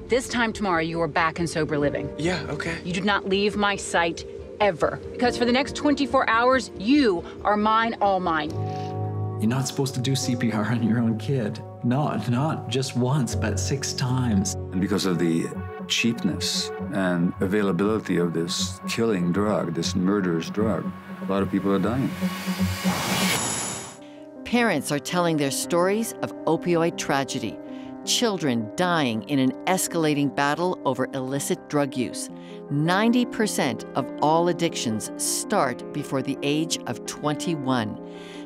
This time tomorrow, you are back in sober living. Yeah, okay. You do not leave my sight ever. Because for the next 24 hours, you are mine, all mine. You're not supposed to do CPR on your own kid. Not just once, but 6 times. And because of the cheapness and availability of this killing drug, this murderous drug, a lot of people are dying. Parents are telling their stories of opioid tragedy. Children dying in an escalating battle over illicit drug use. 90% of all addictions start before the age of 21.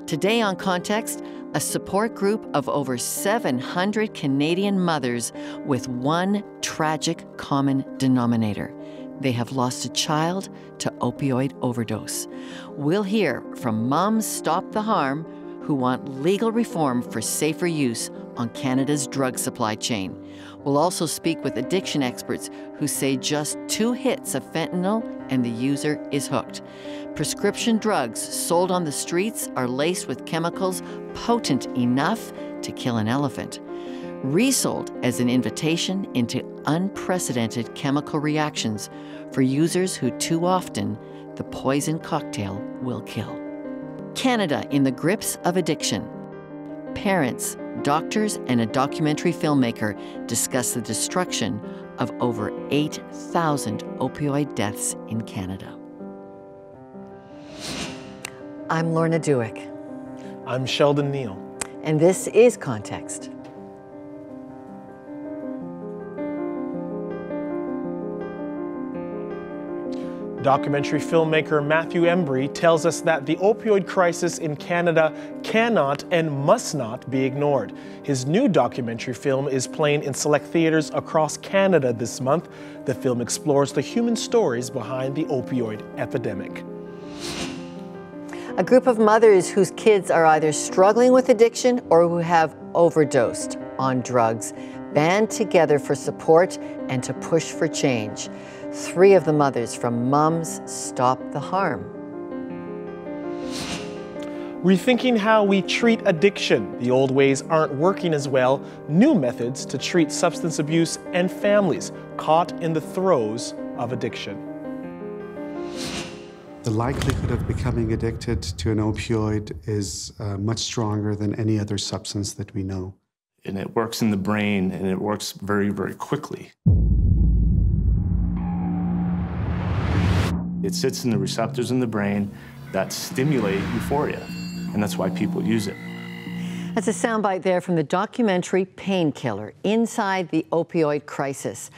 Today on Context, a support group of over 700 Canadian mothers with one tragic common denominator. They have lost a child to opioid overdose. We'll hear from Moms Stop the Harm, who want legal reform for safer use on Canada's drug supply chain. We'll also speak with addiction experts who say just 2 hits of fentanyl and the user is hooked. Prescription drugs sold on the streets are laced with chemicals potent enough to kill an elephant. Resold as an invitation into unprecedented chemical reactions for users who too often the poison cocktail will kill. Canada in the grips of addiction. Parents, doctors, and a documentary filmmaker discuss the destruction of over 8,000 opioid deaths in Canada. I'm Lorna Dewick. I'm Sheldon Neal. And this is Context. Documentary filmmaker Matthew Embry tells us that the opioid crisis in Canada cannot and must not be ignored. His new documentary film is playing in select theaters across Canada this month. The film explores the human stories behind the opioid epidemic. A group of mothers whose kids are either struggling with addiction or who have overdosed on drugs band together for support and to push for change. 3 of the mothers from Moms Stop the Harm. Rethinking how we treat addiction. The old ways aren't working as well. New methods to treat substance abuse and families caught in the throes of addiction. The likelihood of becoming addicted to an opioid is much stronger than any other substance that we know. And it works in the brain, and it works very, very quickly. It sits in the receptors in the brain that stimulate euphoria, and that's why people use it. That's a soundbite there from the documentary Painkiller, Inside the Opioid Crisis.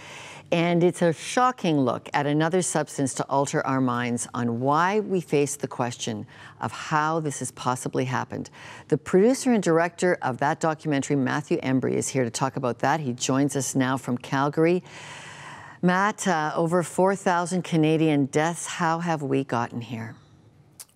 And it's a shocking look at another substance to alter our minds on why we face the question of how this has possibly happened. The producer and director of that documentary, Matthew Embry, is here to talk about that. He joins us now from Calgary. Matt, over 4,000 Canadian deaths. How have we gotten here?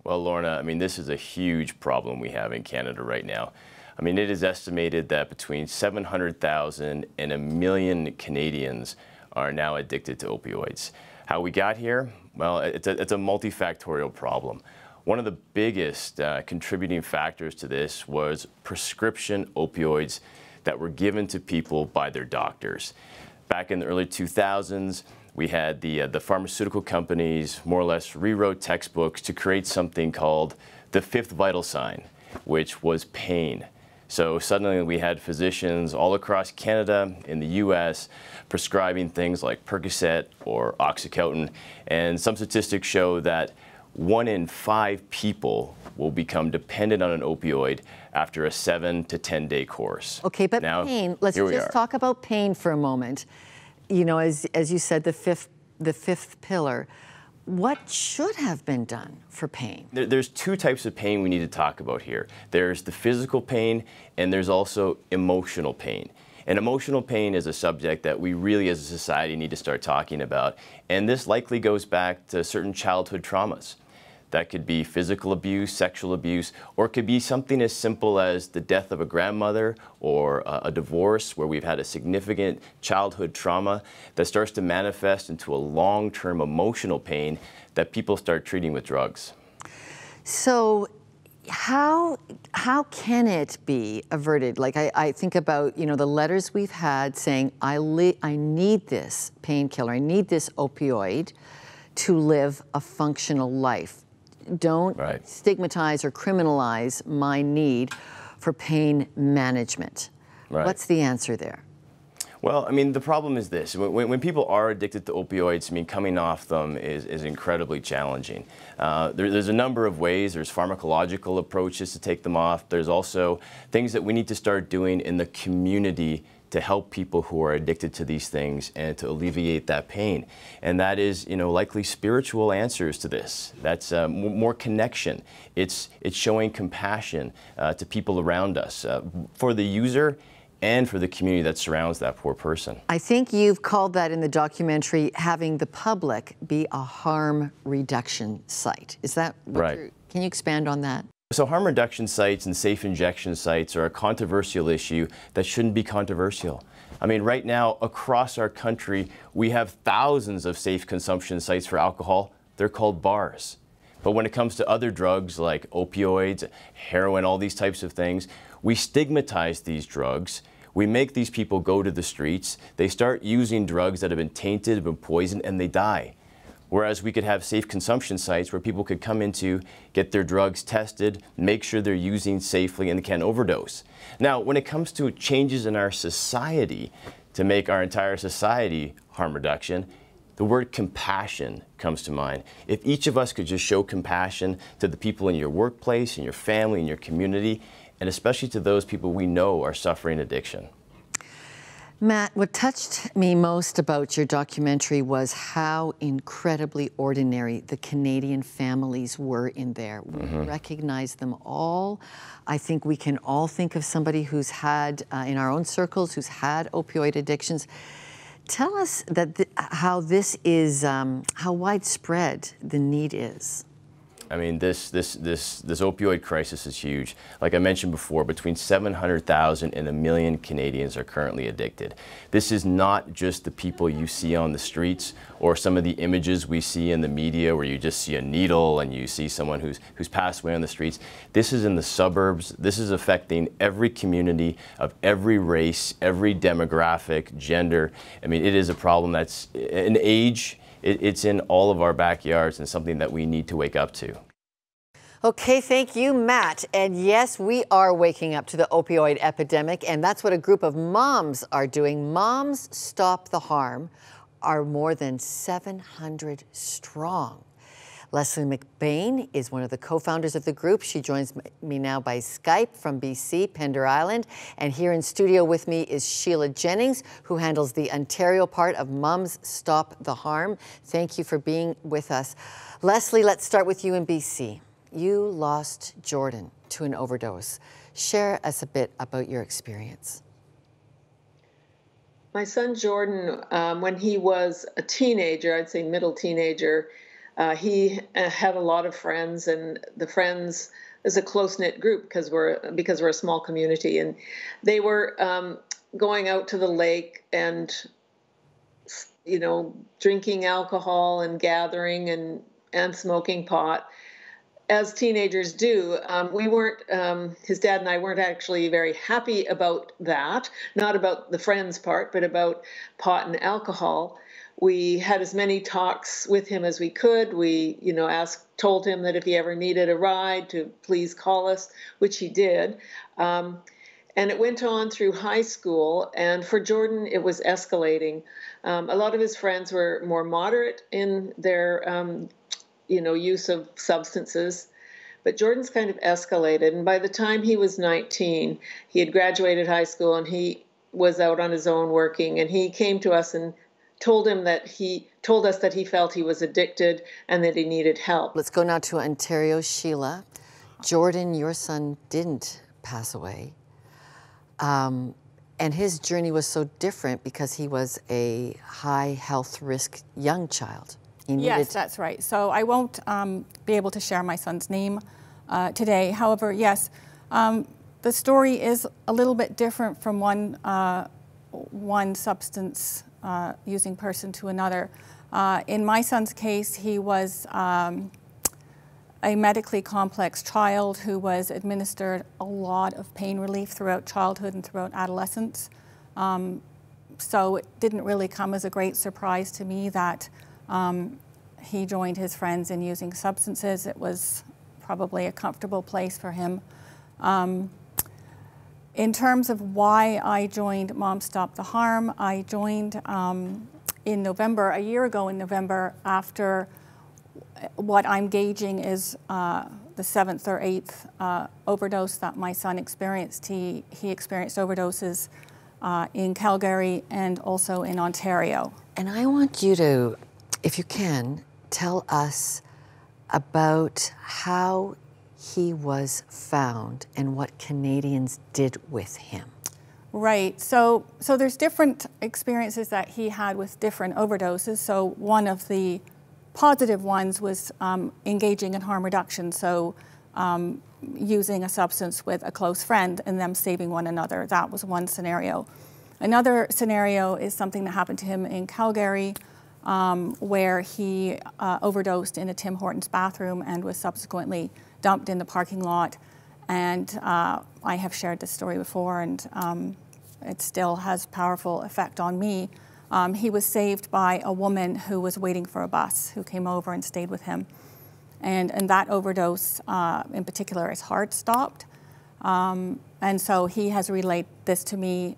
Well, Lorna, I mean, this is a huge problem we have in Canada right now. I mean, it is estimated that between 700,000 and 1 million Canadians are now addicted to opioids. How we got here? Well, it's a multifactorial problem. One of the biggest contributing factors to this was prescription opioids that were given to people by their doctors. Back in the early 2000s, we had the pharmaceutical companies more or less rewrote textbooks to create something called the 5th vital sign, which was pain. So suddenly we had physicians all across Canada, in the US, prescribing things like Percocet or Oxycontin. And some statistics show that 1 in 5 people will become dependent on an opioid after a 7 to 10 day course. Okay, but now, pain, let's just talk about pain for a moment. You know, as you said, the fifth pillar. What should have been done for pain? There's 2 types of pain we need to talk about here. There's the physical pain, and there's also emotional pain. And emotional pain is a subject that we really as a society need to start talking about. And this likely goes back to certain childhood traumas. That could be physical abuse, sexual abuse, or it could be something as simple as the death of a grandmother or a divorce where we've had a significant childhood trauma that starts to manifest into a long-term emotional pain that people start treating with drugs. So How can it be averted? Like I think about, you know, the letters we've had saying, I need this painkiller, I need this opioid to live a functional life. Don't stigmatize or criminalize my need for pain management. What's the answer there? Well, I mean, the problem is this. When people are addicted to opioids, I mean, coming off them is incredibly challenging. There's a number of ways. There's pharmacological approaches to take them off. There's also things that we need to start doing in the community to help people who are addicted to these things and to alleviate that pain. And that is, you know, likely spiritual answers to this. That's more connection. It's showing compassion to people around us, for the user and for the community that surrounds that poor person. I think you've called that in the documentary having the public be a harm reduction site. Is that what can you expand on that? So harm reduction sites and safe injection sites are a controversial issue that shouldn't be controversial. I mean, right now across our country, we have thousands of safe consumption sites for alcohol. They're called bars. But when it comes to other drugs like opioids, heroin, all these types of things, we stigmatize these drugs. We make these people go to the streets. They start using drugs that have been tainted, been poisoned, and they die. Whereas we could have safe consumption sites where people could come into, get their drugs tested, make sure they're using safely and they can't overdose. Now, when it comes to changes in our society to make our entire society harm reduction, the word compassion comes to mind. If each of us could just show compassion to the people in your workplace, in your family, in your community, and especially to those people we know are suffering addiction. Matt, what touched me most about your documentary was how incredibly ordinary the Canadian families were in there. We recognize them all. I think we can all think of somebody who's had, in our own circles, who's had opioid addictions. Tell us that how this is, how widespread the need is. I mean, this opioid crisis is huge. Like I mentioned before, between 700,000 and 1 million Canadians are currently addicted. This is not just the people you see on the streets or some of the images we see in the media where you just see a needle and you see someone who's passed away on the streets. This is in the suburbs. This is affecting every community of every race, every demographic, gender. I mean, it is a problem that's an age. It's in all of our backyards and something that we need to wake up to. Okay, thank you, Matt. And yes, we are waking up to the opioid epidemic, and that's what a group of moms are doing. Moms Stop the Harm are more than 700 strong. Leslie McBain is one of the co-founders of the group. She joins me now by Skype from BC, Pender Island. And here in studio with me is Sheila Jennings, who handles the Ontario part of Moms Stop the Harm. Thank you for being with us. Leslie, let's start with you in BC. You lost Jordan to an overdose. Share us a bit about your experience. My son Jordan, when he was a teenager, I'd say middle teenager, he had a lot of friends, and the friends is a close-knit group because we're a small community, and they were going out to the lake and, you know, drinking alcohol and gathering and smoking pot, as teenagers do. We weren't, his dad and I weren't actually very happy about that, not about the friends part, but about pot and alcohol. We had as many talks with him as we could. We, you know, told him that if he ever needed a ride to please call us, which he did. And it went on through high school. And for Jordan, it was escalating. A lot of his friends were more moderate in their, you know, use of substances. But Jordan's kind of escalated. And by the time he was 19, he had graduated high school and he was out on his own working. And he came to us and told us that he felt he was addicted and that he needed help. Let's go now to Ontario. Sheila, Jordan, your son, didn't pass away. And his journey was so different because he was a high health risk young child. Yes, that's right. So I won't be able to share my son's name today. However, yes, the story is a little bit different from one substance using person to another. In my son's case, he was a medically complex child who was administered a lot of pain relief throughout childhood and throughout adolescence. So it didn't really come as a great surprise to me that he joined his friends in using substances. It was probably a comfortable place for him. In terms of why I joined Mom Stop the Harm, I joined in November, a year ago in November, after what I'm gauging is the 7th or 8th overdose that my son experienced. He experienced overdoses in Calgary and also in Ontario. And I want you to, if you can, tell us about how he was found and what Canadians did with him. Right, so there's different experiences that he had with different overdoses. So one of the positive ones was engaging in harm reduction, so using a substance with a close friend and them saving one another. That was one scenario. Another scenario is something that happened to him in Calgary, where he overdosed in a Tim Horton's bathroom and was subsequently dumped in the parking lot. And I have shared this story before, and it still has powerful effect on me. He was saved by a woman who was waiting for a bus, who came over and stayed with him. And that overdose, in particular, his heart stopped. And so he has relayed this to me,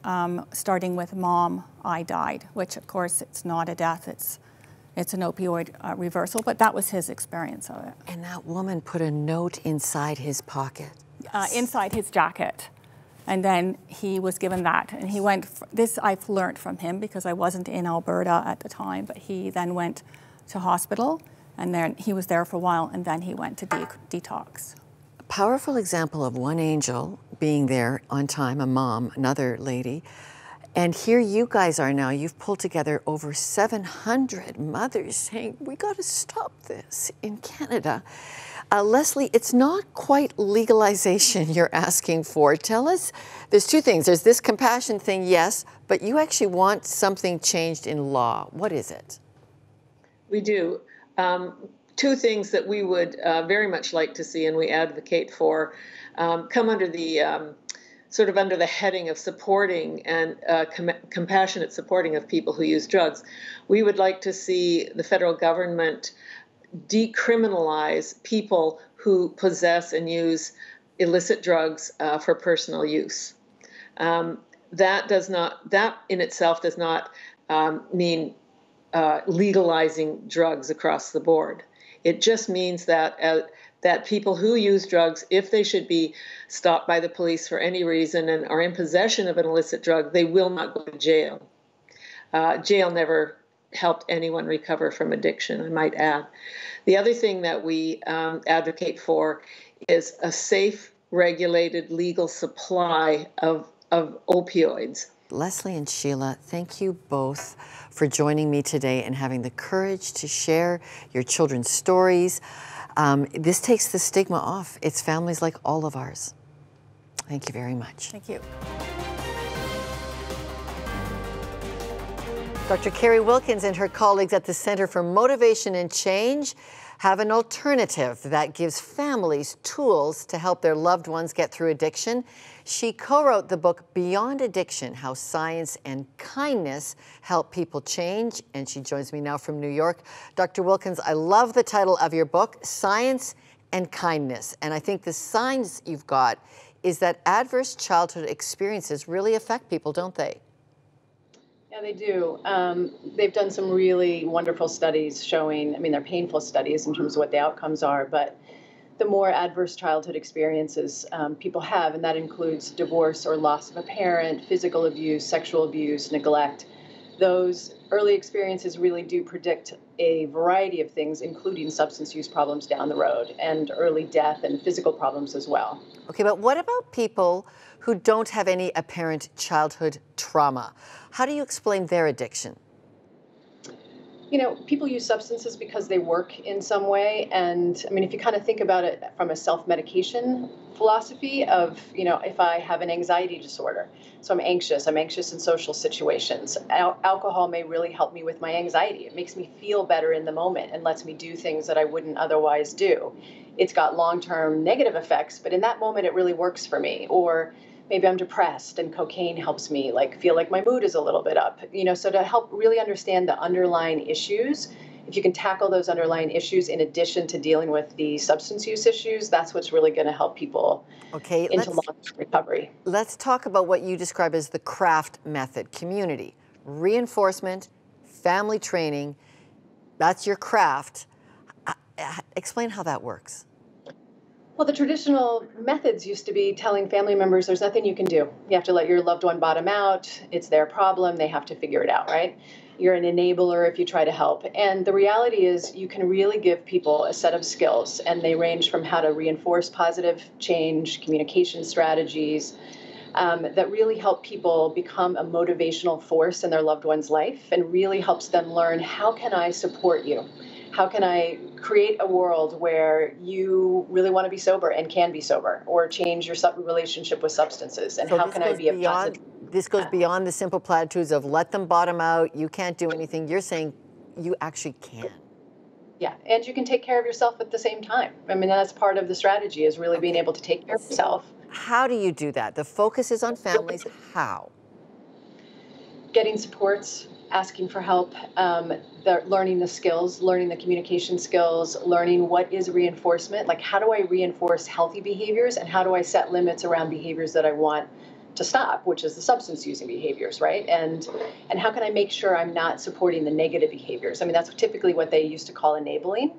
starting with "Mom, I died," which of course it's not a death, it's an opioid reversal, but that was his experience of it. And that woman put a note inside his pocket. Inside his jacket. And then he was given that. And he went, this I've learned from him because I wasn't in Alberta at the time, but he then went to hospital, and then he was there for a while, and then he went to detox. A powerful example of one angel being there on time, a mom, another lady. And here you guys are now, you've pulled together over 700 mothers saying, we got to stop this in Canada. Leslie, it's not quite legalization you're asking for. Tell us, there's two things. There's this compassion thing, yes, but you actually want something changed in law. What is it? We do. Two things that we would very much like to see and we advocate for come under the sort of under the heading of supporting and compassionate supporting of people who use drugs. We would like to see the federal government decriminalize people who possess and use illicit drugs for personal use. That in itself does not mean legalizing drugs across the board. It just means that people who use drugs, if they should be stopped by the police for any reason and are in possession of an illicit drug, they will not go to jail. Jail never helped anyone recover from addiction, I might add. The other thing that we advocate for is a safe, regulated, legal supply of opioids. Leslie and Sheila, thank you both for joining me today and having the courage to share your children's stories. This takes the stigma off. It's families like all of ours. Thank you very much. Thank you. Dr. Carrie Wilkins and her colleagues at the Center for Motivation and Change have an alternative that gives families tools to help their loved ones get through addiction. She co-wrote the book Beyond Addiction, How Science and Kindness Help People Change, and she joins me now from New York. Dr. Wilkins, I love the title of your book, Science and Kindness, and I think the signs you've got is that adverse childhood experiences really affect people, don't they? Yeah, they do. They've done some really wonderful studies showing, I mean, they're painful studies in terms of what the outcomes are, but the more adverse childhood experiences people have, and that includes divorce or loss of a parent, physical abuse, sexual abuse, neglect, those early experiences really do predict a variety of things, including substance use problems down the road and early death and physical problems as well. Okay, but what about people who don't have any apparent childhood trauma? How do you explain their addiction? You know, people use substances because they work in some way. And I mean, if you kind of think about it from a self-medication philosophy of, you know, if I have an anxiety disorder, so I'm anxious in social situations, alcohol may really help me with my anxiety. It makes me feel better in the moment and lets me do things that I wouldn't otherwise do. It's got long-term negative effects, but in that moment, it really works for me. Or maybe I'm depressed and cocaine helps me like feel like my mood is a little bit up, you know, so to help really understand the underlying issues, if you can tackle those underlying issues in addition to dealing with the substance use issues, that's what's really going to help people into long-term recovery. Let's talk about what you describe as the CRAFT method: community, reinforcement, family training. That's your craft. Explain how that works. Well, the traditional methods used to be telling family members there's nothing you can do. You have to let your loved one bottom out. It's their problem. They have to figure it out, right? You're an enabler if you try to help. And the reality is you can really give people a set of skills, and they range from how to reinforce positive change, communication strategies, that really help people become a motivational force in their loved one's life and really helps them learn, how can I support you? How can I create a world where you really want to be sober and can be sober, or change your relationship with substances? And so how can I be a positive? This goes beyond the simple platitudes of let them bottom out, you can't do anything. You're saying you actually can. Yeah, and you can take care of yourself at the same time. I mean, that's part of the strategy, is really being able to take care of yourself. How do you do that? The focus is on families. How? Getting supports, asking for help, learning the skills, learning the communication skills, learning what is reinforcement. Like, how do I reinforce healthy behaviors, and how do I set limits around behaviors that I want to stop, which is the substance using behaviors, right? And how can I make sure I'm not supporting the negative behaviors? I mean, that's typically what they used to call enabling,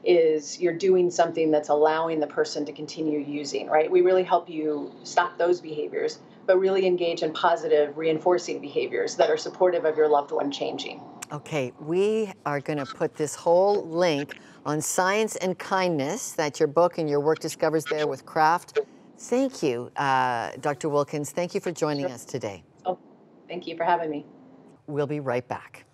is you're doing something that's allowing the person to continue using, right? We really help you stop those behaviors, but really engage in positive reinforcing behaviors that are supportive of your loved one changing. Okay, we are going to put this whole link on Science and Kindness that your book and your work discovers there with CRAFT. Thank you, Dr. Wilkins. Thank you for joining us today. Oh, thank you for having me. We'll be right back.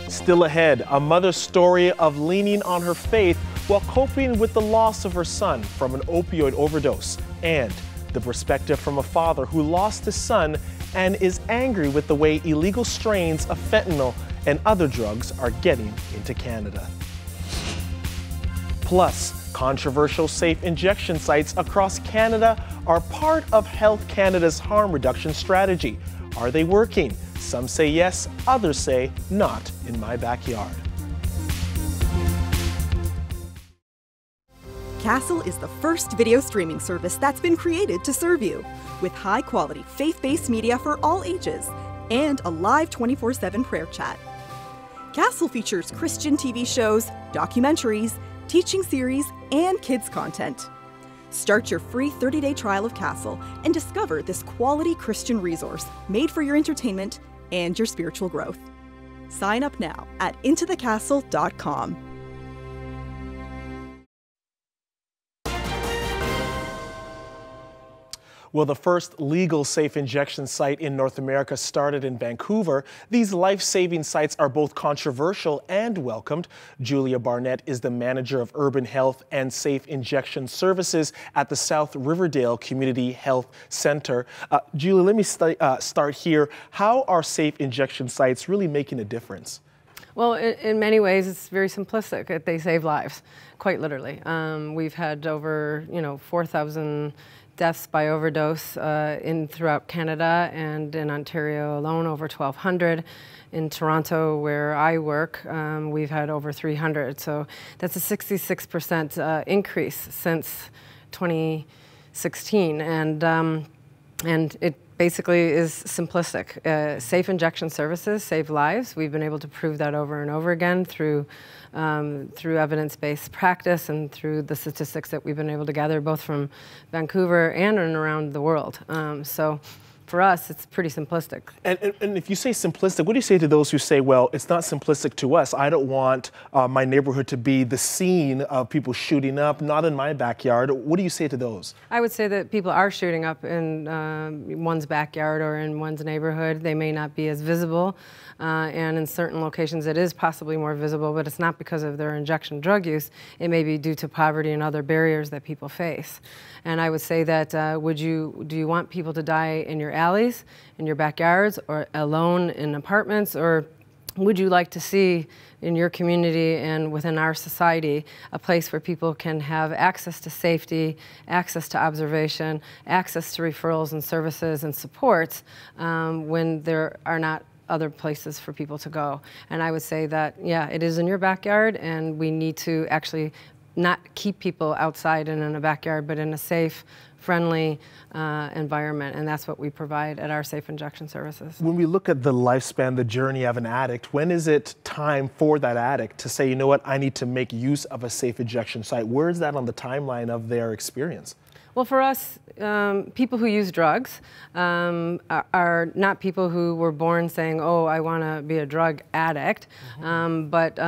Still ahead, a mother's story of leaning on her faith while coping with the loss of her son from an opioid overdose, and the perspective from a father who lost his son and is angry with the way illegal strains of fentanyl and other drugs are getting into Canada. Plus, controversial safe injection sites across Canada are part of Health Canada's harm reduction strategy. Are they working? Some say yes, others say not in my backyard. Castle is the first video streaming service that's been created to serve you, with high-quality, faith-based media for all ages and a live 24/7 prayer chat. Castle features Christian TV shows, documentaries, teaching series, and kids content. Start your free 30-day trial of Castle and discover this quality Christian resource made for your entertainment and your spiritual growth. Sign up now at intothecastle.com. Well, the first legal safe injection site in North America started in Vancouver. These life-saving sites are both controversial and welcomed. Julia Barnett is the manager of urban health and safe injection services at the South Riverdale Community Health Center. Julia, let me start here. How are safe injection sites really making a difference? Well, in many ways, it's very simplistic. They save lives, quite literally. We've had over, 4,000 deaths by overdose throughout Canada, and in Ontario alone, over 1,200. In Toronto, where I work, we've had over 300. So that's a 66% increase since 2016, and it basically is simplistic. Safe injection services save lives. We've been able to prove that over and over again through evidence-based practice and through the statistics that we've been able to gather both from Vancouver and around the world. So for us, it's pretty simplistic. And if you say simplistic, what do you say to those who say, well, it's not simplistic to us. I don't want my neighborhood to be the scene of people shooting up, not in my backyard. What do you say to those? I would say that people are shooting up in one's backyard or in one's neighborhood. They may not be as visible, and in certain locations it is possibly more visible, but it's not because of their injection drug use. It may be due to poverty and other barriers that people face. And I would say that do you want people to die in your alleys, in your backyards, or alone in apartments, or would you like to see in your community and within our society a place where people can have access to safety, access to observation, access to referrals and services and supports when there are not other places for people to go? And I would say that, yeah, it is in your backyard, and we need to actually not keep people outside and in a backyard, but in a safe, friendly environment, and that's what we provide at our Safe Injection Services. When we look at the lifespan, the journey of an addict, when is it time for that addict to say, you know what, I need to make use of a safe injection site? Where is that on the timeline of their experience? Well, for us, people who use drugs are not people who were born saying, oh, I want to be a drug addict, but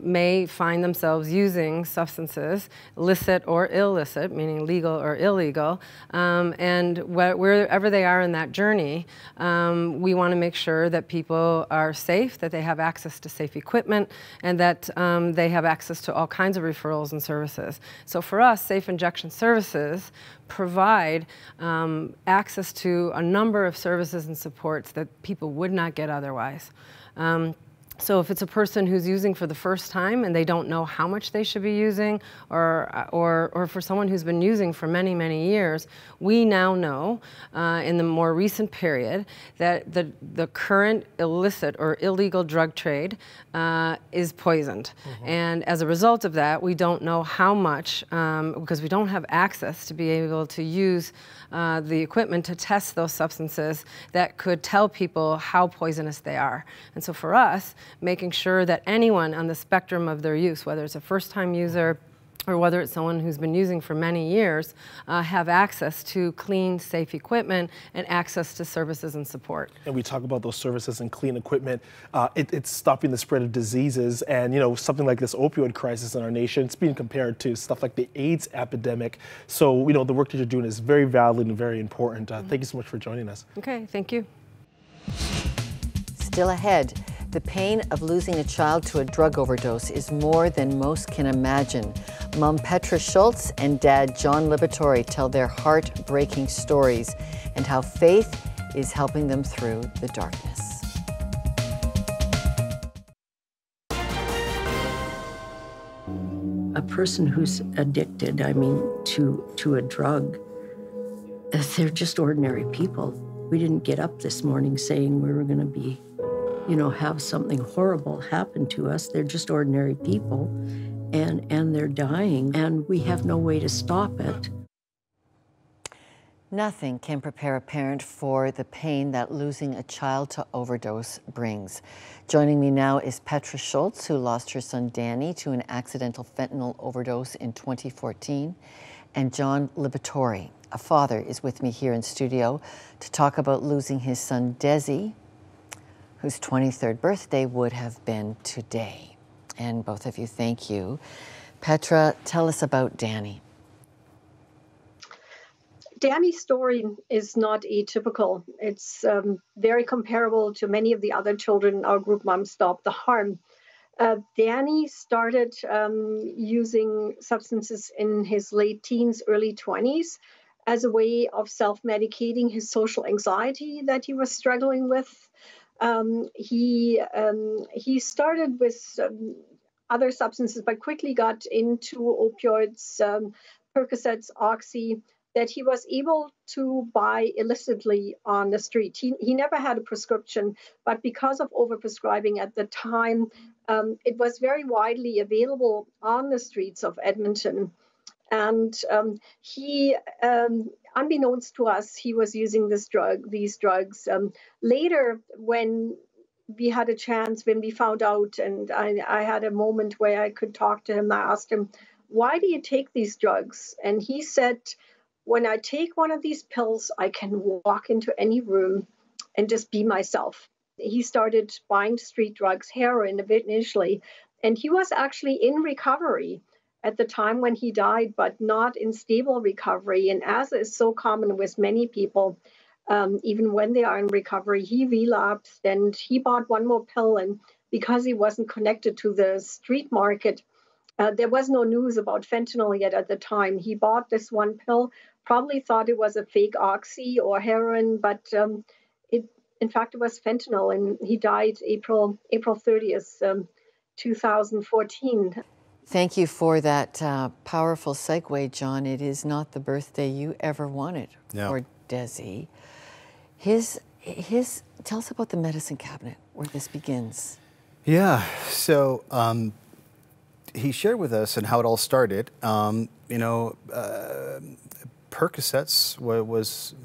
may find themselves using substances, licit or illicit, meaning legal or illegal, and wherever they are in that journey, we want to make sure that people are safe, that they have access to safe equipment, and that they have access to all kinds of referrals and services. So for us, Safe Injection Services provide access to a number of services and supports that people would not get otherwise. So if it's a person who's using for the first time and they don't know how much they should be using, or for someone who's been using for many, many years, we now know in the more recent period that the current illicit or illegal drug trade is poisoned. And as a result of that, we don't know how much, because we don't have access to be able to use the equipment to test those substances that could tell people how poisonous they are. And so for us, making sure that anyone on the spectrum of their use, whether it's a first-time user or whether it's someone who's been using for many years, have access to clean, safe equipment and access to services and support. And we talk about those services and clean equipment. It's stopping the spread of diseases, and you know, something like this opioid crisis in our nation, it's being compared to stuff like the AIDS epidemic. So, you know, the work that you're doing is very valid and very important. Thank you so much for joining us. Okay, thank you. Still ahead, the pain of losing a child to a drug overdose is more than most can imagine. Mom Petra Schultz and Dad John Liberatore tell their heartbreaking stories and how faith is helping them through the darkness. A person who's addicted, I mean, to a drug, they're just ordinary people. We didn't get up this morning saying we were going to be, you know, have something horrible happen to us. They're just ordinary people, and they're dying, and we have no way to stop it. Nothing can prepare a parent for the pain that losing a child to overdose brings. Joining me now is Petra Schultz, who lost her son Danny to an accidental fentanyl overdose in 2014, and John Liberatore, a father, is with me here in studio to talk about losing his son Desi, whose 23rd birthday would have been today. And both of you, thank you. Petra, tell us about Danny. Danny's story is not atypical. It's very comparable to many of the other children in our group, Mom Stop the Harm. Danny started using substances in his late teens, early 20s as a way of self-medicating his social anxiety that he was struggling with. He started with other substances, but quickly got into opioids, Percocets, Oxy, that he was able to buy illicitly on the street. He never had a prescription, but because of overprescribing at the time, it was very widely available on the streets of Edmonton. And he, unbeknownst to us, he was using these drugs. Later, when we had a chance, when we found out, and I had a moment where I could talk to him, I asked him, why do you take these drugs? And he said, when I take one of these pills, I can walk into any room and just be myself. He started buying street drugs, heroin initially, and he was actually in recovery at the time when he died, but not in stable recovery. And as is so common with many people, even when they are in recovery, he relapsed and he bought one more pill. And because he wasn't connected to the street market, there was no news about fentanyl yet at the time. He bought this one pill, probably thought it was a fake oxy or heroin, but in fact, it was fentanyl, and he died April 30th, 2014. Thank you for that powerful segue, John. It is not the birthday you ever wanted for Desi. Tell us about the medicine cabinet, where this begins. Yeah, so he shared with us and how it all started. Percocets was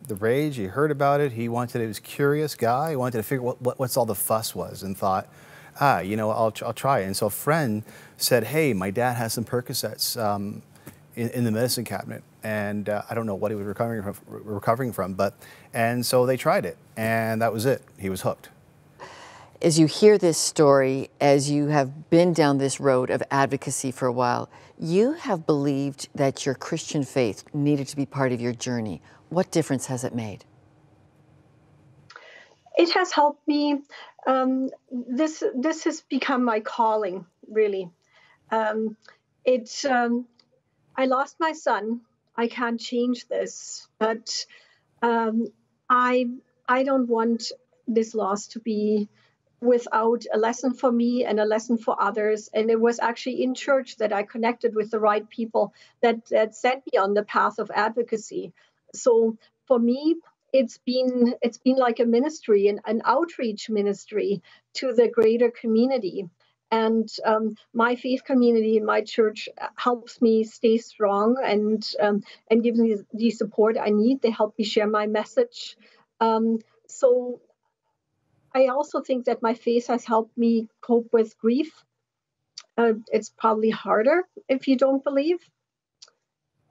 the rage. He heard about it. He was a curious guy. He wanted to figure what's all the fuss was, and thought, I'll try it. And so a friend said, hey, my dad has some Percocets in the medicine cabinet, and I don't know what he was recovering from, and so they tried it, and that was it. He was hooked. As you hear this story, as you have been down this road of advocacy for a while, you have believed that your Christian faith needed to be part of your journey. What difference has it made? It has helped me. This has become my calling, really. I lost my son. I can't change this, but I don't want this loss to be without a lesson for me and a lesson for others. And it was actually in church that I connected with the right people that sent me on the path of advocacy. So for me, it's been like a ministry, an outreach ministry to the greater community. And my faith community in my church helps me stay strong and gives me the support I need. They help me share my message. So I also think that my faith has helped me cope with grief. It's probably harder if you don't believe.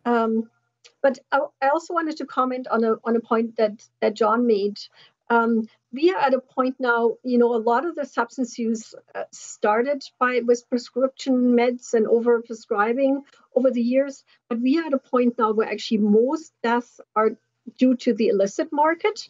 But I also wanted to comment on a point that John made. We are at a point now, a lot of the substance use started with prescription meds and overprescribing over the years. But we are at a point now where actually most deaths are due to the illicit market.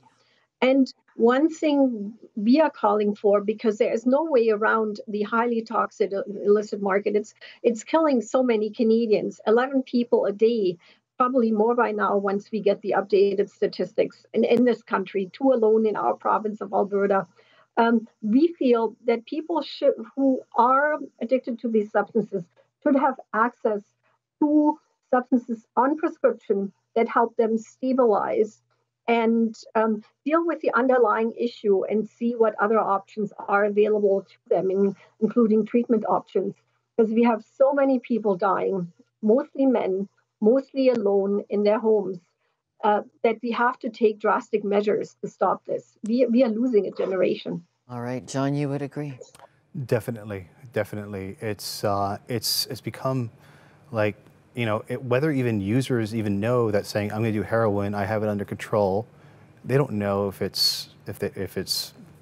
And one thing we are calling for, because there is no way around the highly toxic illicit market, it's killing so many Canadians, 11 people a day, probably more by now once we get the updated statistics in this country, 2 alone in our province of Alberta. We feel that people who are addicted to these substances should have access to substances on prescription that help them stabilize and deal with the underlying issue and see what other options are available to them, including treatment options. Because we have so many people dying, mostly men, mostly alone in their homes, that we have to take drastic measures to stop this. We are losing a generation. All right, John, you would agree? Definitely. It's become like, whether even users even know that saying, I'm going to do heroin, I have it under control, they don't know if it's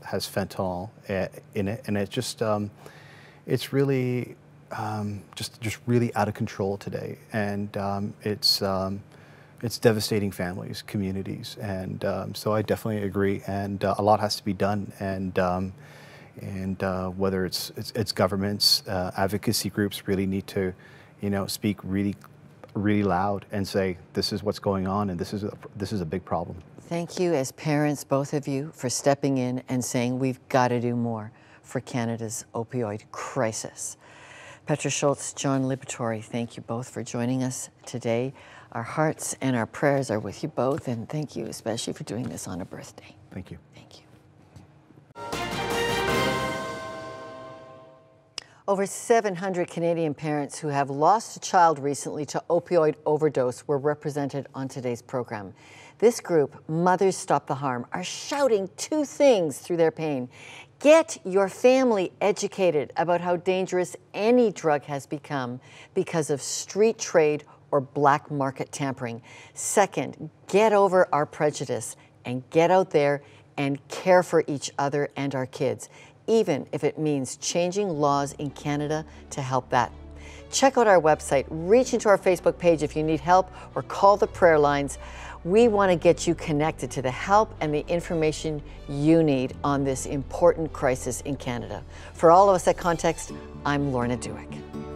has fentanyl in it, and it's really just really out of control today, and it's devastating families, communities, and so I definitely agree, and a lot has to be done, and whether it's governments, advocacy groups really need to, speak really loud and say, this is what's going on, and this is a big problem. Thank you as parents, both of you, for stepping in and saying we've got to do more for Canada's opioid crisis. Petra Schultz, John Liberatore, thank you both for joining us today. Our hearts and our prayers are with you both, and thank you especially for doing this on a birthday. Thank you. Thank you. Over 700 Canadian parents who have lost a child recently to opioid overdose were represented on today's program. This group, Mothers Stop the Harm, are shouting 2 things through their pain. Get your family educated about how dangerous any drug has become because of street trade or black market tampering. Second, get over our prejudice and get out there and care for each other and our kids, even if it means changing laws in Canada to help that. Check out our website, reach into our Facebook page if you need help, or call the prayer lines. We want to get you connected to the help and the information you need on this important crisis in Canada. For all of us at Context, I'm Lorna Dueck.